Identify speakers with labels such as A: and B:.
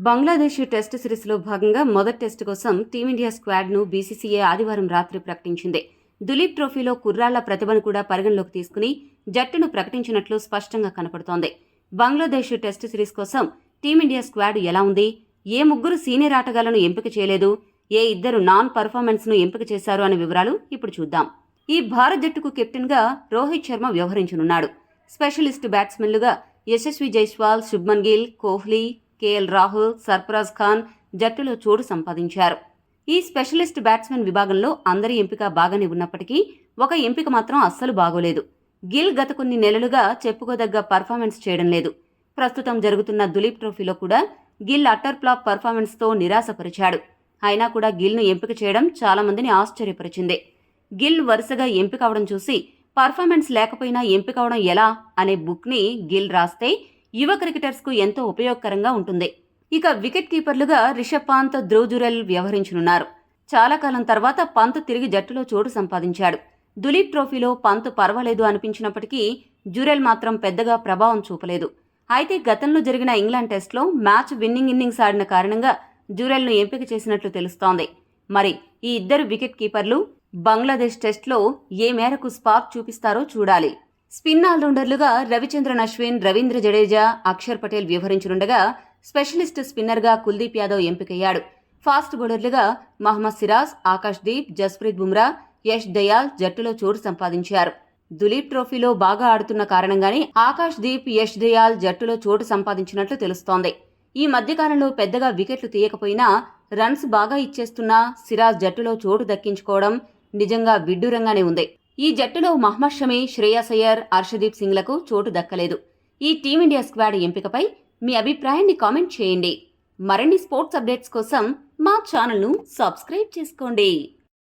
A: Bangladesh test సిరీస్లో భాగంగా మొదటి టెస్టు కోసం టీమిండియా స్క్వాడ్ను బీసీసీఐ ఆదివారం రాత్రి ప్రకటించింది. దులీప్ ట్రోఫీలో కుర్రాళ్ల ప్రతిభను కూడా పరిగణలోకి తీసుకుని జట్టును ప్రకటించినట్లు స్పష్టంగా కనపడుతోంది. బంగ్లాదేశ్ టెస్ట్ సిరీస్ కోసం టీమిండియా స్క్వాడ్ ఎలా ఉంది, ఏ ముగ్గురు సీనియర్ ఆటగాళ్లను ఎంపిక చేయలేదు, ఏ ఇద్దరు నాన్ పర్ఫార్మెన్స్ను ఎంపిక చేశారు అనే వివరాలు ఇప్పుడు చూద్దాం. ఈ భారత్ జట్టుకు కెప్టెన్గా రోహిత్ శర్మ వ్యవహరించనున్నాడు. స్పెషలిస్ట్ బ్యాట్స్మెన్లుగా యశస్వి జైస్వాల్, శుభ్మన్ గిల్, కోహ్లీ, కేఎల్ రాహుల్, సర్ఫరాజ్ ఖాన్ జట్టులో చోటు సంపాదించారు. ఈ స్పెషలిస్ట్ బ్యాట్స్మెన్ విభాగంలో అందరి ఎంపిక బాగానే ఉన్నప్పటికీ ఒక ఎంపిక మాత్రం అస్సలు బాగోలేదు. గిల్ గత కొన్ని నెలలుగా చెప్పుకోదగ్గ పర్ఫార్మెన్స్ చేయడం లేదు. ప్రస్తుతం జరుగుతున్న దులీప్ ట్రోఫీలో కూడా గిల్ అట్టర్ ఫ్లాప్ పర్ఫార్మెన్స్తో నిరాశపరిచాడు. అయినా కూడా గిల్ను ఎంపిక చేయడం చాలా మందిని ఆశ్చర్యపరిచింది. గిల్ వరుసగా ఎంపిక అవడం చూసి పర్ఫార్మెన్స్ లేకపోయినా ఎంపిక అవడం ఎలా అనే బుక్ని గిల్ రాస్తే యువ క్రికెటర్స్కు ఎంతో ఉపయోగకరంగా ఉంటుంది. ఇక వికెట్ కీపర్లుగా రిషబ్ పంత్, ధ్రువ్ జురెల్ వ్యవహరించనున్నారు. చాలా కాలం తర్వాత పంత్ తిరిగి జట్టులో చోటు సంపాదించాడు. దులీప్ ట్రోఫీలో పంత్ పర్వాలేదు అనిపించినప్పటికీ జురెల్ మాత్రం పెద్దగా ప్రభావం చూపలేదు. అయితే గతంలో జరిగిన ఇంగ్లాండ్ టెస్ట్లో మ్యాచ్ విన్నింగ్ ఇన్నింగ్స్ ఆడిన కారణంగా జురెల్ను ఎంపిక చేసినట్లు తెలుస్తోంది. మరి ఈ ఇద్దరు వికెట్ కీపర్లు బంగ్లాదేశ్ టెస్ట్లో ఏ మేరకు స్పార్క్ చూపిస్తారో చూడాలి. స్పిన్ ఆల్రౌండర్లుగా రవిచంద్రన్ అశ్విన్, రవీంద్ర జడేజా, అక్షర్ పటేల్ వ్యవహరించనుండగా స్పెషలిస్ట్ స్పిన్నర్గా కుల్దీప్ యాదవ్ ఎంపికయ్యాడు. ఫాస్ట్ బౌలర్లుగా మహమ్మద్ సిరాజ్, ఆకాష్ దీప్, జస్ప్రీత్ బుమ్రా, యష్ దయాల్ జట్టులో చోటు సంపాదించారు. దులీప్ ట్రోఫీలో బాగా ఆడుతున్న కారణంగానే ఆకాష్ దీప్, యష్ దయాల్ జట్టులో చోటు సంపాదించినట్లు తెలుస్తోంది. ఈ మధ్యకాలంలో పెద్దగా వికెట్లు తీయకపోయినా రన్స్ బాగా ఇచ్చేస్తున్న సిరాజ్ జట్టులో చోటు దక్కించుకోవడం నిజంగా విడ్డూరంగానే ఉంది. ఈ జట్టులో మహ్మద్ షమి, శ్రేయస్ అయ్యర్, అర్షదీప్ సింగ్లకు చోటు దక్కలేదు. ఈ టీమిండియా స్క్వాడ్ ఎంపికపై మీ అభిప్రాయాన్ని కామెంట్ చేయండి. మరిన్ని స్పోర్ట్స్ అప్డేట్స్ కోసం మా ఛానల్ను సబ్స్క్రైబ్ చేసుకోండి.